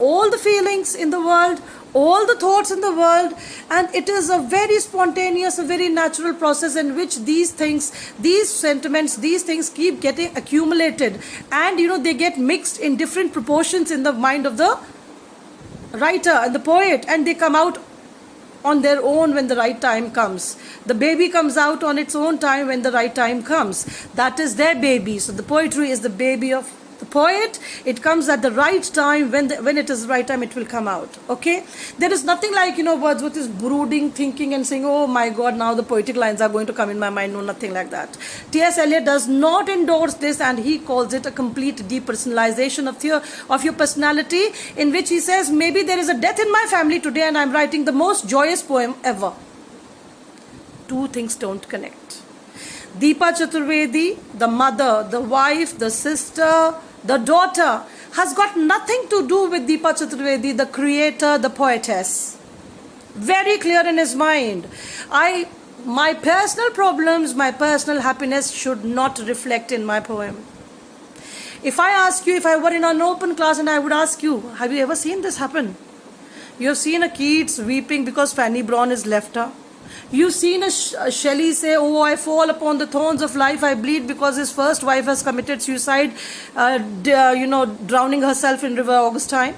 all the feelings in the world, all the thoughts in the world, and it is a very spontaneous, a very natural process in which these things, these sentiments, these things keep getting accumulated, and they get mixed in different proportions in the mind of the writer and the poet, and they come out on their own when the right time comes. The baby comes out on its own time when the right time comes. That is their baby. So the poetry is the baby of the poet. It comes at the right time. When it is the right time, it will come out. Okay? There is nothing like, Wordsworth is brooding, thinking and saying, oh my God, now the poetic lines are going to come in my mind. No, nothing like that. T.S. Eliot does not endorse this, and he calls it a complete depersonalization of your personality, in which he says, maybe there is a death in my family today and I'm writing the most joyous poem ever. Two things don't connect. Deepa Chaturvedi, the mother, the wife, the sister, the daughter, has got nothing to do with Deepa Chaturvedi, the creator, the poetess. Very clear in his mind. My personal problems, my personal happiness should not reflect in my poem. If I ask you, if I were in an open class and I would ask you, have you ever seen this happen? You have seen a Keats weeping because Fanny Brawne has left her. You've seen a Shelley say, oh, I fall upon the thorns of life, I bleed because his first wife has committed suicide, drowning herself in River Augustine.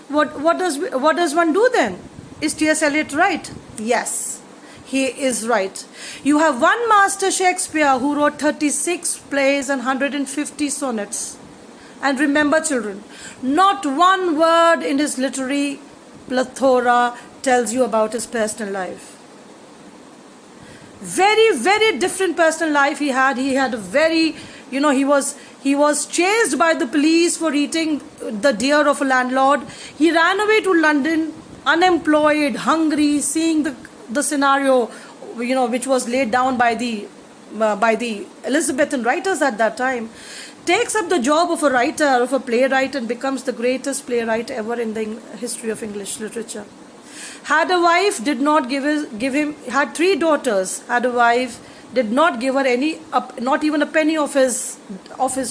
What does one do then? Is T.S. Eliot right? Yes, he is right. You have one master, Shakespeare, who wrote 36 plays and 150 sonnets. And remember, children, not one word in his literary plethora tells you about his personal life. Very, very different personal life he had. He had a very, he was chased by the police for eating the deer of a landlord. He ran away to London, unemployed, hungry, seeing the scenario, which was laid down by the Elizabethan writers at that time. Takes up the job of a writer, of a playwright, and becomes the greatest playwright ever in the history of English literature. Had a wife, did not give him, had 3 daughters, had a wife, did not give her not even a penny of his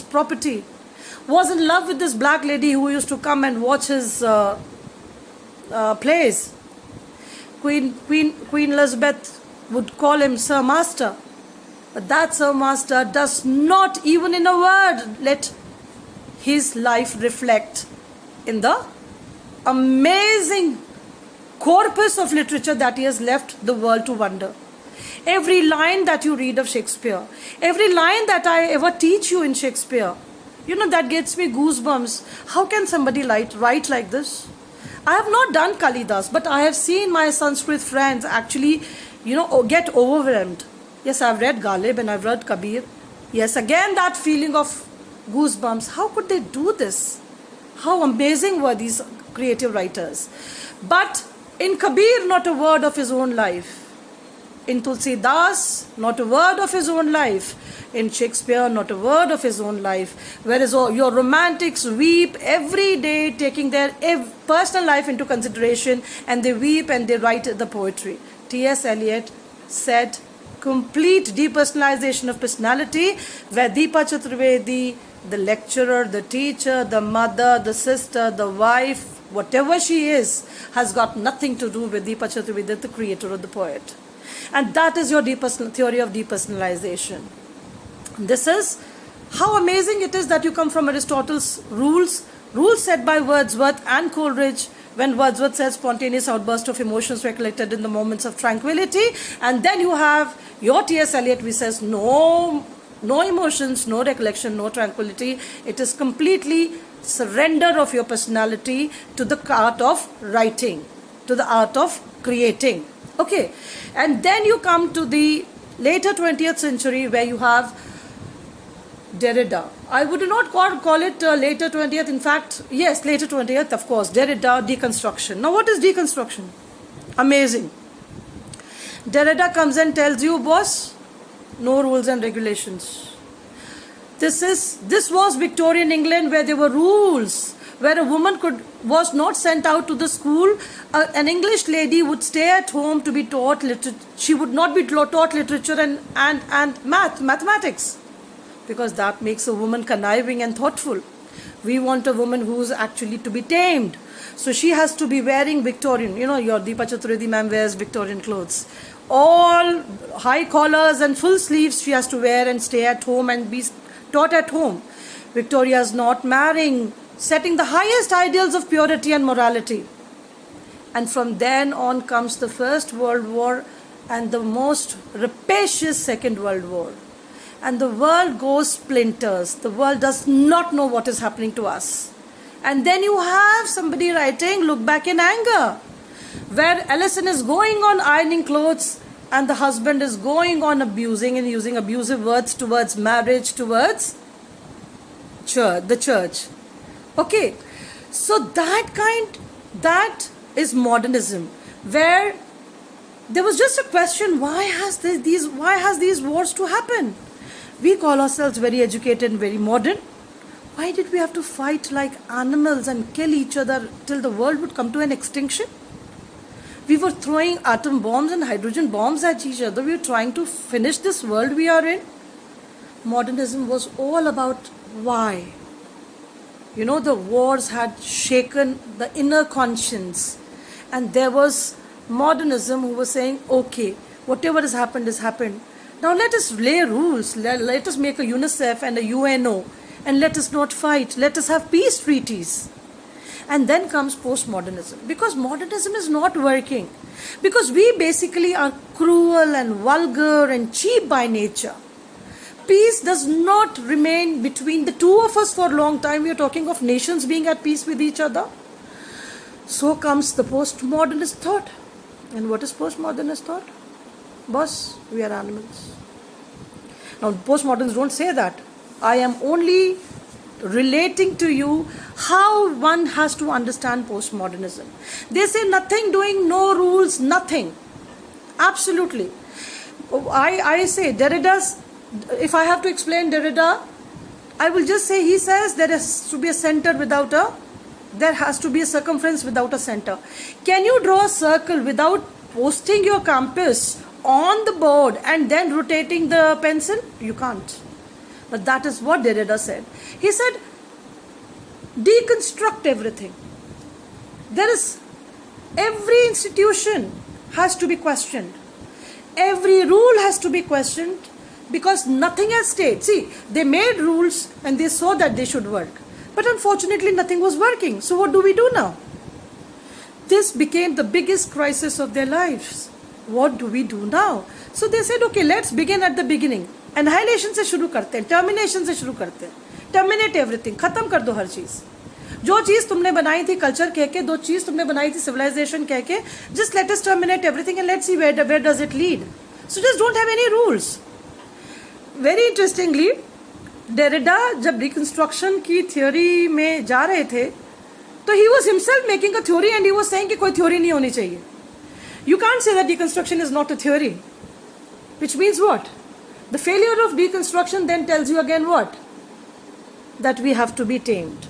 property. Was in love with this black lady who used to come and watch his plays. Queen Elizabeth would call him Sir Master. But that Sir Master does not even in a word let his life reflect in the amazing corpus of literature that he has left the world to wonder. Every line that you read of Shakespeare, every line that I ever teach you in Shakespeare, that gets me goosebumps. How can somebody write like this? I have not done Kalidas, but I have seen my Sanskrit friends actually, get overwhelmed. Yes, I've read Ghalib and I've read Kabir. Yes, again that feeling of goosebumps. How could they do this? How amazing were these creative writers? But in Kabir, not a word of his own life. In Tulsidas, not a word of his own life. In Shakespeare, not a word of his own life. Whereas your romantics weep every day, taking their personal life into consideration, and they weep and they write the poetry. T.S. Eliot said, complete depersonalization of personality, where Deepa Chaturvedi, the lecturer, the teacher, the mother, the sister, the wife, whatever she is, has got nothing to do with Deepa Chaturvedi, the creator or the poet. And that is your theory of depersonalization. This is how amazing it is that you come from Aristotle's rules set by Wordsworth and Coleridge, when Wordsworth says spontaneous outburst of emotions recollected in the moments of tranquility, and then you have your T.S. Eliot, which says no emotions, no recollection, no tranquility. It is completely surrender of your personality to the art of writing, to the art of creating. Okay, and then you come to the later 20th century, where you have Derrida. I would not call it later 20th. In fact, yes, later 20th, of course. Derrida, deconstruction. Now, what is deconstruction? Amazing. Derrida comes and tells you, boss, no rules and regulations. This was Victorian England, where there were rules, where a woman was not sent out to the school. An English lady would stay at home to be taught literature. She would not be taught literature and mathematics, because that makes a woman conniving and thoughtful. We want a woman who's actually to be tamed. So she has to be wearing Victorian, your Deepa Chaturvedi ma'am wears Victorian clothes. All high collars and full sleeves she has to wear and stay at home and be taught at home. Victoria is not marrying, setting the highest ideals of purity and morality. And from then on comes the First World War and the most rapacious Second World War. And the world goes splinters. The world does not know what is happening to us. And then you have somebody writing, Look Back in Anger, where Ellison is going on ironing clothes and the husband is going on abusing and using abusive words towards marriage, towards the church. Okay, so that is modernism, where there was just a question, why has these wars to happen? We call ourselves very educated and very modern. Why did we have to fight like animals and kill each other till the world would come to an extinction? We were throwing atom bombs and hydrogen bombs at each other. We were trying to finish this world we are in. Modernism was all about why. The wars had shaken the inner conscience. And there was modernism who was saying, okay, whatever has happened. Now let us lay rules. Let us make a UNICEF and a UNO. And let us not fight. Let us have peace treaties. And then comes postmodernism. Because modernism is not working. Because we basically are cruel and vulgar and cheap by nature. Peace does not remain between the two of us for a long time. We are talking of nations being at peace with each other. So comes the postmodernist thought. And what is postmodernist thought? Boss, we are animals. Now, postmodernists don't say that. I am only relating to you how one has to understand postmodernism. They say nothing doing, no rules, nothing. Absolutely. I say Derrida's, if I have to explain Derrida, I will just say he says there has to be a center without there has to be a circumference without a center. Can you draw a circle without posting your compass on the board and then rotating the pencil? You can't. But that is what Derrida said. He said, deconstruct everything. Every institution has to be questioned. Every rule has to be questioned because nothing has stayed. See, they made rules and they saw that they should work. But unfortunately, nothing was working. So what do we do now? This became the biggest crisis of their lives. What do we do now? So they said, okay, let's begin at the beginning. Annihilation से शुरू करते हैं, termination से शुरू करते हैं. Terminate everything, खत्म कर दो हर चीज़. जो चीज़ तुमने बनाई थी कल्चर कह के, दो चीज़ तुमने बनाई थी civilization कह के, just let us terminate everything and let's see where does it lead. So just don't have any rules. Very interestingly, Derrida जब reconstruction की theory में जा रहे थे, तो he was himself making a theory and he was saying कि कोई theory नहीं होनी चाहिए. You can't say that deconstruction is not a theory. Which means what? The failure of deconstruction then tells you again what? That we have to be tamed.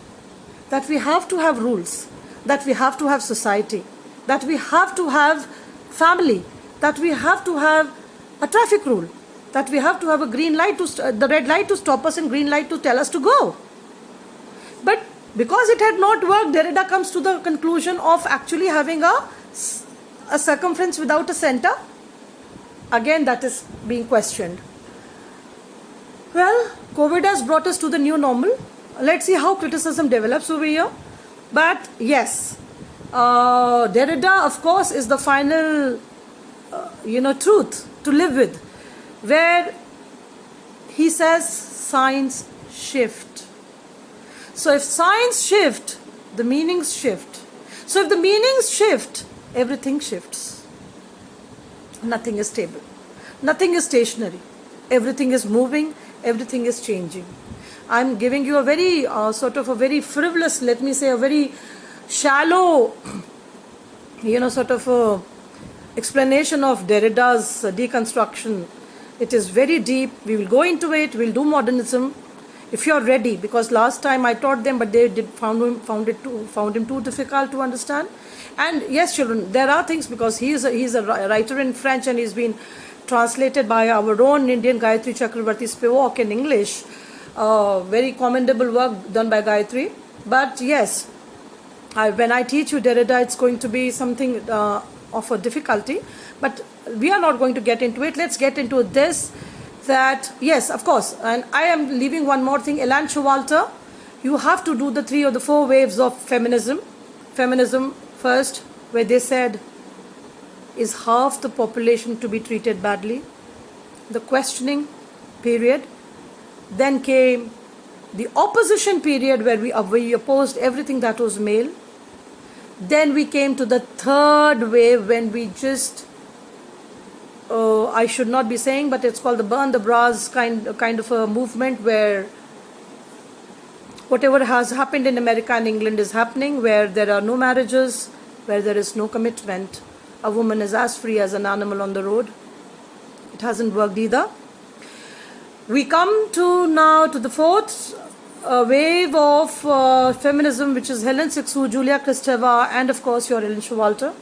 That we have to have rules. That we have to have society. That we have to have family. That we have to have a traffic rule. That we have to have a green light, the red light to stop us and green light to tell us to go. But because it had not worked, Derrida comes to the conclusion of actually having a circumference without a center. Again, that is being questioned. Well, COVID has brought us to the new normal. Let's see how criticism develops over here. But yes, Derrida, of course, is the final, truth to live with, where he says signs shift. So if signs shift, the meanings shift. So if the meanings shift, everything shifts. Nothing is stable. Nothing is stationary. Everything is moving. Everything is changing. I'm giving you a very a very frivolous, let me say a very shallow, explanation of Derrida's deconstruction. It is very deep. We will go into it. We'll do modernism if you're ready, because last time I taught them, but they found him too difficult to understand. And yes, children, there are things, because he's a writer in French and he's been translated by our own Indian Gayatri Chakravarti Spivak in English. Very commendable work done by Gayatri. But yes, When I teach you Derrida, it's going to be something of a difficulty, but we are not going to get into it. Let's get into this, that yes, of course, and I am leaving one more thing. Elan Showalter, you have to do the 3 or the 4 waves of feminism. Feminism first, where they said, is half the population to be treated badly? The questioning period. Then came the opposition period, where we opposed everything that was male. Then we came to the 3rd wave, when we just, I should not be saying, but it's called the burn the bras kind of a movement, where whatever has happened in America and England is happening, where there are no marriages, where there is no commitment. A woman is as free as an animal on the road. It hasn't worked either. We come to now to the 4th wave of feminism, which is Helen Sixou, Julia Kristeva, and of course your Ellen Showalter,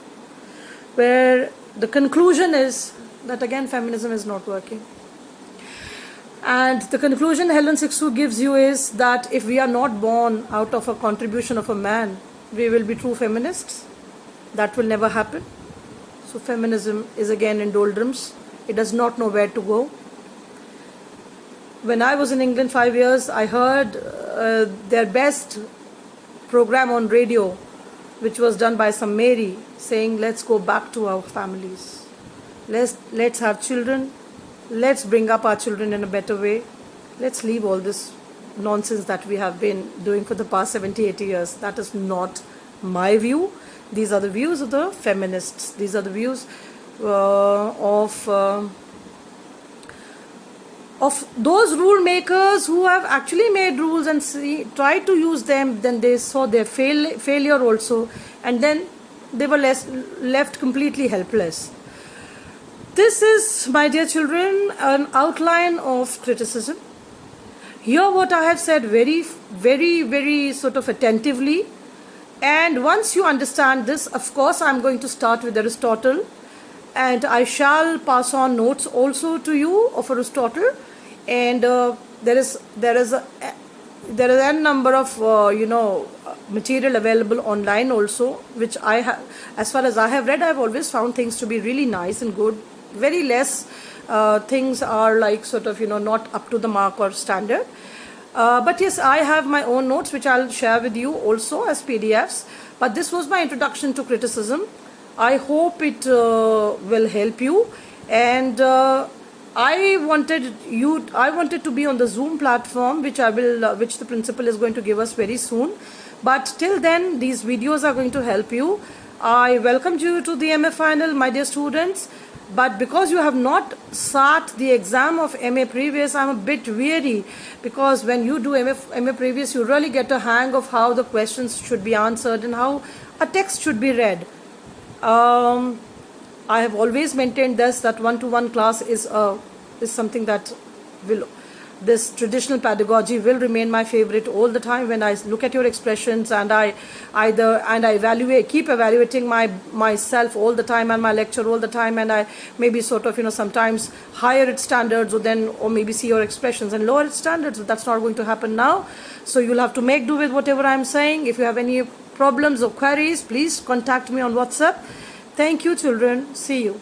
where the conclusion is that again feminism is not working. And the conclusion Helen Sixou gives you is that if we are not born out of a contribution of a man, we will be true feminists. That will never happen. So feminism is again in doldrums. It does not know where to go. When I was in England 5 years, I heard their best program on radio, which was done by some Mary, saying, let's go back to our families. Let's have children. Let's bring up our children in a better way. Let's leave all this nonsense that we have been doing for the past 70, 80 years. That is not my view. These are the views of the feminists. These are the views of those rule makers who have actually made rules and tried to use them. Then they saw their failure also, and then they were left completely helpless. This is, my dear children, an outline of criticism. Hear what I have said very, very, very sort of attentively. And once you understand this, of course, I'm going to start with Aristotle, and I shall pass on notes also to you of Aristotle. And there is a number of material available online also, which I have, as far as I have read, I've always found things to be really nice and good. Very less things are like sort of not up to the mark or standard. But yes, I have my own notes which I'll share with you also as PDFs. But this was my introduction to criticism. I hope it will help you. And I wanted to be on the Zoom platform, which which the principal is going to give us very soon. But till then, these videos are going to help you. I welcomed you to the MA final, my dear students. But because you have not sat the exam of MA Previous, I'm a bit weary, because when you do MA Previous, you really get a hang of how the questions should be answered and how a text should be read. I have always maintained this, that one-to-one class is something that this traditional pedagogy will remain my favorite all the time. When I look at your expressions and I keep evaluating myself all the time and my lecture all the time, and I maybe sort of sometimes higher its standards or maybe see your expressions and lower its standards. But that's not going to happen now. So you'll have to make do with whatever I'm saying. If you have any problems or queries, please contact me on WhatsApp. Thank you, children. See you.